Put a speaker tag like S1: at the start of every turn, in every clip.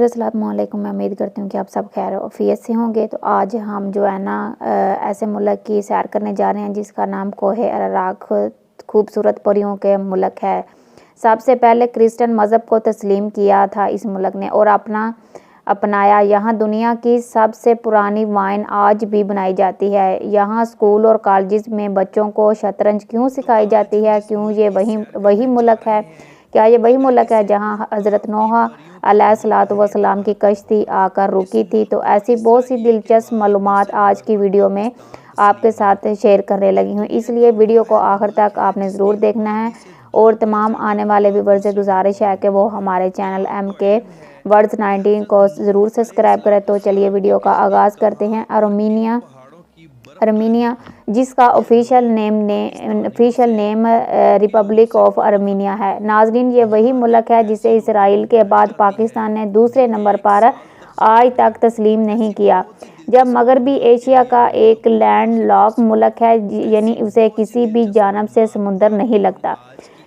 S1: अस्सलामुअलैकुम। मैं उम्मीद करती हूँ कि आप सब खैर आफियत से होंगे। तो आज हम जो है ना ऐसे मुल्क की सैर करने जा रहे हैं जिसका नाम कोहे अराराक खूबसूरत परियों के मुल्क है। सबसे पहले क्रिश्चियन मज़हब को तस्लीम किया था इस मुल्क ने और अपनाया। यहाँ दुनिया की सबसे पुरानी वाइन आज भी बनाई जाती है। यहाँ स्कूल और कॉलेज में बच्चों को शतरंज क्यों सिखाई जाती है? क्यों ये वही मुल्क है? क्या ये वही मुल्क है जहाँ हज़रत नूह अलैहिस्सलाम की कश्ती आकर रुकी थी? तो ऐसी बहुत सी दिलचस्प मालूमात आज की वीडियो में आपके साथ शेयर करने लगी हूँ, इसलिए वीडियो को आखिर तक आपने ज़रूर देखना है। और तमाम आने वाले व्यूअर्स से गुजारिश है कि वो हमारे चैनल MK वर्ड्स 19 को ज़रूर सब्सक्राइब करें। तो चलिए वीडियो का आगाज़ करते हैं। आर्मीनिया जिसका official name Republic of Armenia है। नाज़रीन, ये वही मुल्क है जिसे इसराइल के बाद पाकिस्तान ने दूसरे नंबर पर आज तक तस्लीम नहीं किया। जब मगरबी एशिया का एक लैंड लॉक मुल्क है, यानी उसे किसी भी जानब से समुंदर नहीं लगता,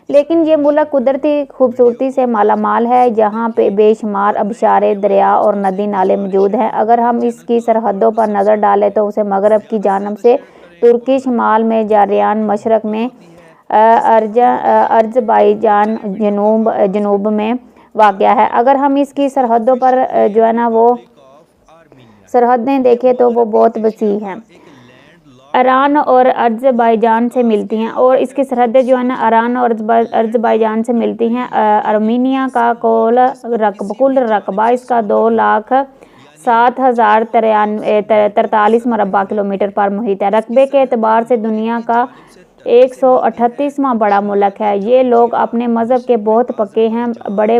S1: लेकिन ये मुल्क कुदरती खूबसूरती से मालामाल है। जहाँ पे बेशुमार आबशारें, दरिया और नदी नाले मौजूद हैं। अगर हम इसकी सरहदों पर नज़र डालें तो उसे मगरब की जानब से तुर्की, शिमाल में जारियान, मशरक़ में अज़रबैजान, जनूब में वाक़या है। अगर हम इसकी सरहदों पर जो है ना वो सरहदें देखें तो वो बहुत वसी हैं। ईरान और अज़रबैजान से मिलती हैं और इसकी सरहदें जो है ना ईरान और अज़रबैजान से मिलती हैं। आर्मीनिया का कुल रकबा इसका 2,07,043 मुरब्बा किलोमीटर पर मुहित है। रकबे के एतबार से दुनिया का 138वां बड़ा मुल्क है। ये लोग अपने मज़हब के बहुत पक्के हैं। बड़े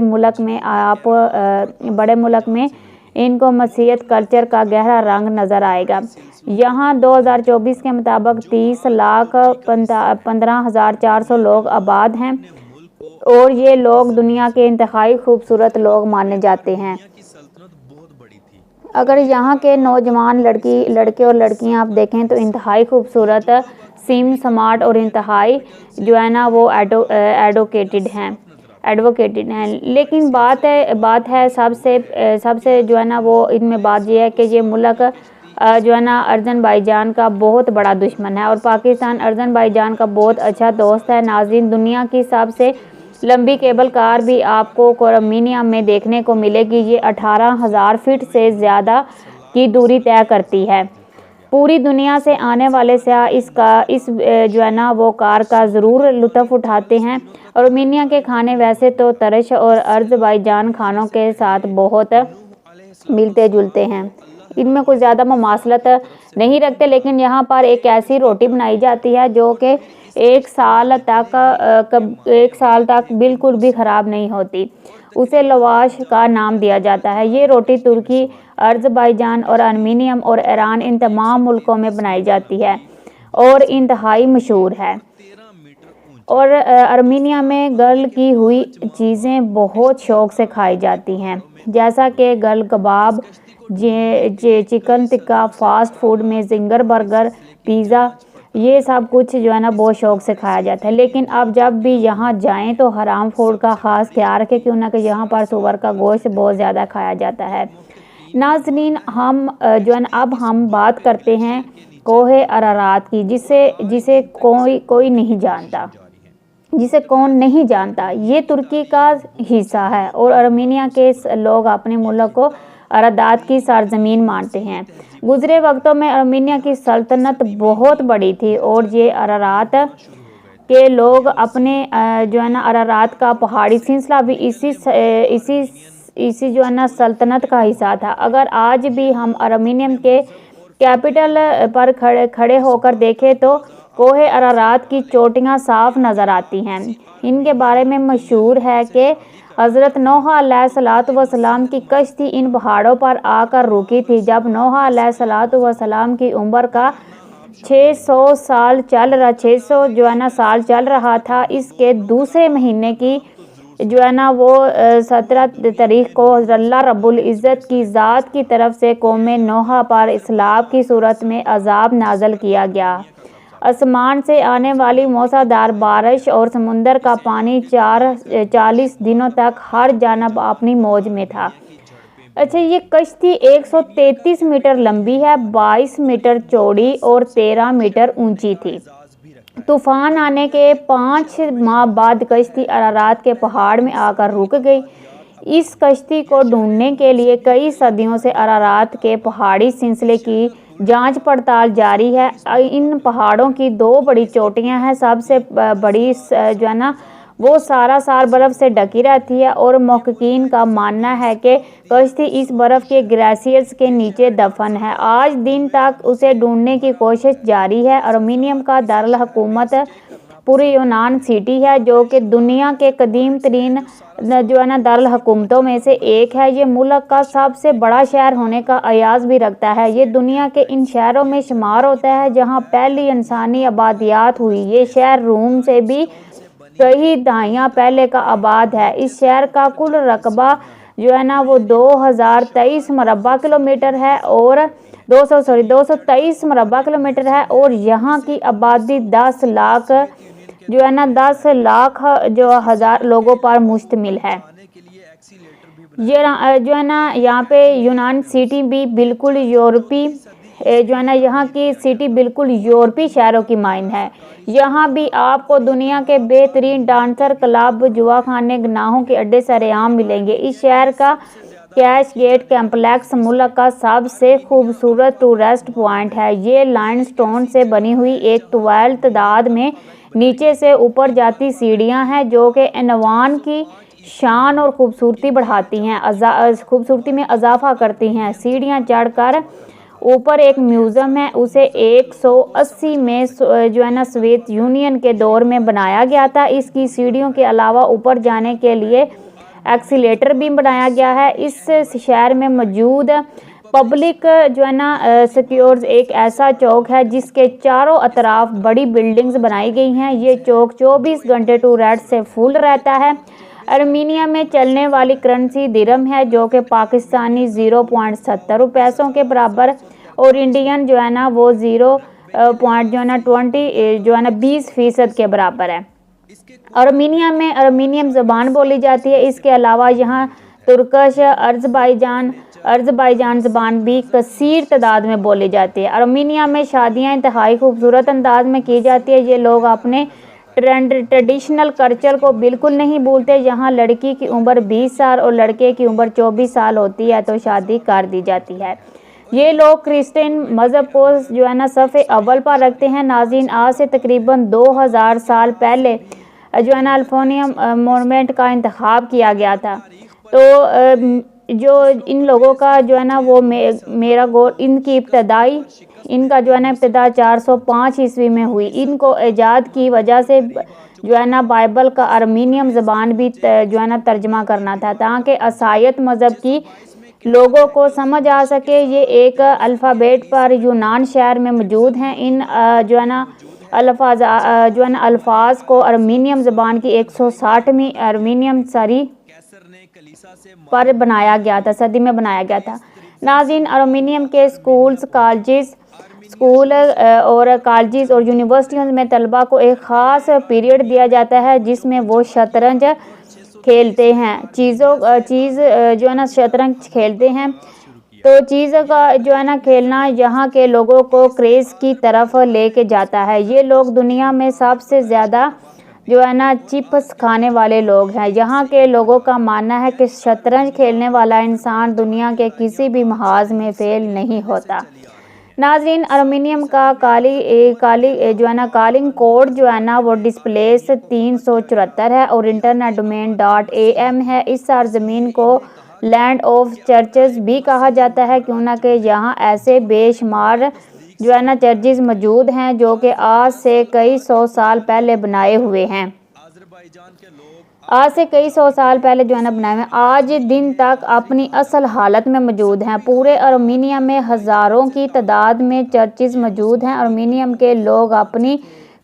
S1: मुल्क में इनको मसीहत कल्चर का गहरा रंग नज़र आएगा। यहाँ 2024 के मुताबिक 30,15,400 लोग आबाद हैं और ये लोग दुनिया के इंतहाई खूबसूरत लोग माने जाते हैं। अगर यहाँ के नौजवान लड़के और लड़कियाँ आप देखें तो इंतहाई खूबसूरत, सिम स्मार्ट और इंतहाई जो है ना वो एडवोकेटेड हैं। लेकिन बात है सबसे जो है ना वो इनमें बात यह है कि ये मुल्क जो है ना अज़रबैजान का बहुत बड़ा दुश्मन है और पाकिस्तान अज़रबैजान का बहुत अच्छा दोस्त है। नाज़रीन, दुनिया की सबसे लंबी केबल कार भी आपको आर्मीनिया में देखने को मिलेगी। ये 18,000 फीट से ज़्यादा की दूरी तय करती है। पूरी दुनिया से आने वाले सयाह इस जो है ना वो कार का ज़रूर लुत्फ़ उठाते हैं। आर्मीनिया के खाने वैसे तो तरश और अज़रबैजान खानों के साथ बहुत मिलते जुलते हैं, इनमें कुछ ज़्यादा मुमासलत नहीं रखते, लेकिन यहाँ पर एक ऐसी रोटी बनाई जाती है जो कि एक साल तक बिल्कुल भी ख़राब नहीं होती। उसे लवाश का नाम दिया जाता है। ये रोटी तुर्की, अज़रबैजान और आर्मीनियम और ईरान इन तमाम मुल्कों में बनाई जाती है और इंतहाई मशहूर है। और आर्मीनिया में ग्रिल की हुई चीज़ें बहुत शौक़ से खाई जाती हैं, जैसा कि ग्रिल कबाब, चिकन टिक्का, फास्ट फूड में जिंगर, बर्गर, पिज़्ज़ा, ये सब कुछ जो है ना बहुत शौक़ से खाया जाता है। लेकिन अब जब भी यहाँ जाएं तो हराम फूड का ख़ास ख्याल रखें, क्यों ना कि यहाँ पर सूअर का गोश्त बहुत ज़्यादा खाया जाता है। नाज़रीन, हम जो है ना अब हम बात करते हैं कोहे अरारात की, जिसे कोई नहीं जानता, जिसे कौन नहीं जानता। ये तुर्की का हिस्सा है और आर्मीनिया के लोग अपने मुल्क को अरारात की सरजमीन मानते हैं। गुज़रे वक्तों में आर्मीनिया की सल्तनत बहुत बड़ी थी और ये अरारात के लोग अपने जो है ना अरारात का पहाड़ी सिलसिला भी इसी जो है ना सल्तनत का हिस्सा था। अगर आज भी हम आर्मीनियम के कैपिटल पर खड़े होकर देखें तो कोहे अरारात की चोटियाँ साफ नज़र आती हैं। इनके बारे में मशहूर है कि हज़रत नूह अलैहिस्सलाम की कश्ती इन पहाड़ों पर आकर रुकी थी। जब नूह अलैहिस्सलाम की उम्र का 600 साल चल रहा था, इसके दूसरे महीने की जो है ना वो 17 तारीख को अल्लाह रब्बुल इज़्ज़त की ज़ात की तरफ से कौम नूह पर इस्लाब की सूरत में अज़ाब नाज़िल किया गया। आसमान से आने वाली मूसलाधार बारिश और समुंदर का पानी 40 दिनों तक हर जानब अपनी मौज में था। अच्छा, ये कश्ती 133 मीटर लंबी है, 22 मीटर चौड़ी और 13 मीटर ऊंची थी। तूफान आने के 5 माह बाद कश्ती अरारात के पहाड़ में आकर रुक गई। इस कश्ती को ढूंढने के लिए कई सदियों से अरारात के पहाड़ी सिलसिले की जांच पड़ताल जारी है। इन पहाड़ों की 2 बड़ी चोटियां हैं। सबसे बड़ी जो है ना वो सारा साल बर्फ से ढकी रहती है और मुहक्किकीन का मानना है कि कश्ती इस बर्फ के ग्लेशियर्स के नीचे दफन है। आज दिन तक उसे ढूंढने की कोशिश जारी है। अर्मीनियम का दारुल हुकूमत पूरी यूनान सिटी है, जो कि दुनिया के कदीम तरीन जो है ना दारुल हुकूमतों में से एक है। ये मुल्क का सबसे बड़ा शहर होने का अयाज भी रखता है। ये दुनिया के इन शहरों में शुमार होता है जहाँ पहली इंसानी आबादियात हुई। ये शहर रूम से भी कई दहाइयाँ पहले का आबाद है। इस शहर का कुल रकबा जो है ना वो 2023 मरबा किलोमीटर है और 223 मरबा किलोमीटर है और यहाँ की आबादी 10 लाख जो है ना 10 लाख जो हज़ार लोगों पर मुश्तमिल है। ये जो है ना यहाँ पे यूनान सिटी भी बिल्कुल यूरोपी जो है ना यहाँ की सिटी बिल्कुल यूरोपी शहरों की माइन है। यहाँ भी आपको दुनिया के बेहतरीन डांसर, क्लब, जुआ खाने, गुनाहों के अड्डे सरेआम मिलेंगे। इस शहर का कैश गेट कॉम्प्लेक्स मुल्क का सबसे खूबसूरत टूरिस्ट पॉइंट है। ये लाइमस्टोन से बनी हुई एक तवील तादाद में नीचे से ऊपर जाती सीढ़ियाँ हैं जो कि ऐवान की शान और खूबसूरती बढ़ाती हैं, खूबसूरती में इजाफा करती हैं। सीढ़ियाँ चढ़कर ऊपर एक म्यूज़ियम है, उसे 180 में जो है ना सोवियत यूनियन के दौर में बनाया गया था। इसकी सीढ़ियों के अलावा ऊपर जाने के लिए एक्सीलेटर भी बनाया गया है। इस शहर में मौजूद पब्लिक जो है ना सिक्योर्स एक ऐसा चौक है जिसके चारों अतराफ बड़ी बिल्डिंग्स बनाई गई हैं। ये चौक 24 घंटे टूरिस्ट से फुल रहता है। अर्मीनिया में चलने वाली करेंसी दिरहम है जो कि पाकिस्तानी 0.70 पैसों के बराबर और इंडियन जो है ना वो 20% के बराबर है। अर्मीनिया में अर्मीनियम ज़बान बोली जाती है। इसके अलावा यहाँ तुर्कश, अज़रबैजान ज़बान भी कसीर तादाद में बोली जाती है। अर्मीनिया में शादियाँ इंतहाई खूबसूरत अंदाज में की जाती है। ये लोग अपने ट्रेडिशनल कल्चर को बिल्कुल नहीं भूलते। यहाँ लड़की की उम्र 20 साल और लड़के की उम्र 24 साल होती है तो शादी कर दी जाती है। ये लोग क्रिश्चियन मज़हब को जो है ना सफ़े अव्वल पर रखते हैं। नाज़रीन, आज से तकरीबन 2000 साल पहले जो है ना अल्फोनियम मोनूमेंट का इंतखाब किया गया था। तो जो इन लोगों का जो है ना वो मेरा गोल इनका जो है ना इब्तिदा 405 ईस्वी में हुई। इनको ईजाद की वजह से जो है ना बाइबल का अर्मीनियम ज़बान भी जो है ना तर्जमा करना था ताकि ईसाईयत मज़हब की लोगों को समझ आ सके। ये एक अल्फ़ाबेट पर यूनान शहर में मौजूद हैं। इन जो है ना अल्फाज को अर्मीनियम ज़बान की 160वीं अर्मीनियम सदी पर बनाया गया था, सदी में बनाया गया था। नाज़रीन, अर्मीनियम के स्कूल कॉलेजेस और यूनिवर्सिटियों में तलबा को एक ख़ास पीरियड दिया जाता है जिसमें वो शतरंज खेलते हैं। चीज़ जो है ना शतरंज खेलते हैं। तो चीज़ का जो है ना खेलना यहाँ के लोगों को क्रेज़ की तरफ लेके जाता है। ये लोग दुनिया में सबसे ज़्यादा जो है ना चिप्स खाने वाले लोग हैं। यहाँ के लोगों का मानना है कि शतरंज खेलने वाला इंसान दुनिया के किसी भी महाज में फेल नहीं होता। नाज़रीन, अर्मीनियम का जो है ना कॉलिंग कोड जो है ना वो डिस्प्लेस 374 है और इंटरनेट डोमेन .am है। इस सरजमीन को लैंड ऑफ चर्चेस भी कहा जाता है क्यों ना कि यहाँ ऐसे बेशुमार जो है ना चर्चेस मौजूद हैं जो कि आज से कई सौ साल पहले बनाए हुए हैं। आज दिन तक अपनी असल हालत में मौजूद हैं। पूरे अर्मीनिया में हज़ारों की तादाद में चर्चेस मौजूद हैं। अर्मीनियम के लोग अपनी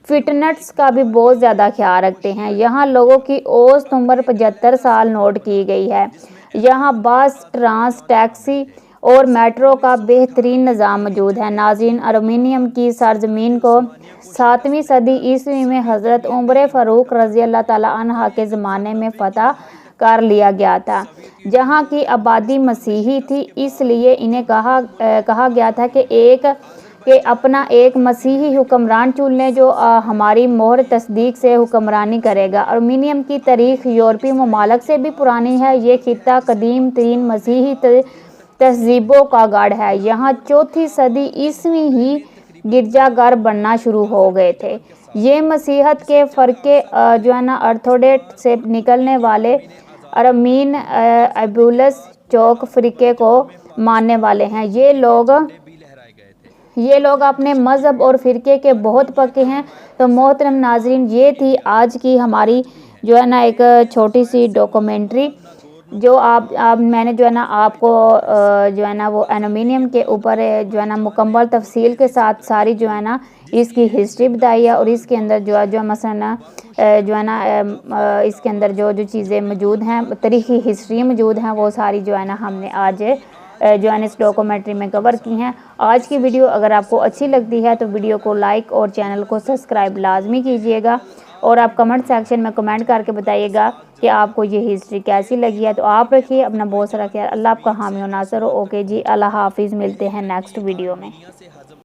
S1: फिटनेस का भी बहुत ज़्यादा ख्याल रखते हैं। यहाँ लोगों की औसत उम्र 75 साल नोट की गई है। यहाँ बस, ट्रांस, टैक्सी और मेट्रो का बेहतरीन निज़ाम मौजूद है। नाज़रीन, अर्मीनियम की सरजमीन को 7वीं सदी ईस्वी में हज़रत उमर फ़ारूक रज़ी अल्लाह ताला अन्हा के ज़माने में फ़तह कर लिया गया था। जहाँ की आबादी मसीही थी, इसलिए इन्हें कहा गया था कि अपना एक मसीही हुक्मरान चुन लें जो हमारी मोहर तस्दीक से हुक्मरानी करेगा। अर्मीनियम की तारीख यूरोपीय ममालिक से भी पुरानी है। ये खित्ता कदीम तरीन मसीही तहजीबों का गढ़ है। यहाँ 4वीं सदी ईस्वी ही गिरजाघर बनना शुरू हो गए थे। ये मसीहत के फ़रके जो है ना ऑर्थोडॉक्स से निकलने वाले अरमीन एबुलस चौक फ़िरके को मानने वाले हैं। ये लोग अपने मज़हब और फ़िरके के बहुत पक्के हैं। तो मोहतरम नाज़रीन, ये थी आज की हमारी जो है ना एक छोटी सी डॉक्यूमेंट्री जो मैंने जो है ना आपको जो है ना वो एल्युमिनियम के ऊपर जो है ना मुकम्मल तफसील के साथ सारी जो है ना इसकी हिस्ट्री बताई है। और इसके अंदर जो मसलन जो है ना इसके अंदर जो चीज़ें मौजूद हैं, तारीख़ी हिस्ट्री मौजूद हैं, वो सारी जो है ना हमने आज जो है इस डॉक्यूमेंट्री में कवर की हैं। आज की वीडियो अगर आपको अच्छी लगती है तो वीडियो को लाइक और चैनल को सब्सक्राइब लाजमी कीजिएगा। और आप कमेंट सेक्शन में कमेंट करके बताइएगा कि आपको ये हिस्ट्री कैसी लगी है। तो आप रखिए अपना बहुत सारा ख्याल। अल्लाह आपका हामी और नासर हो। ओके जी, अल्लाह हाफिज़। मिलते हैं नेक्स्ट वीडियो में।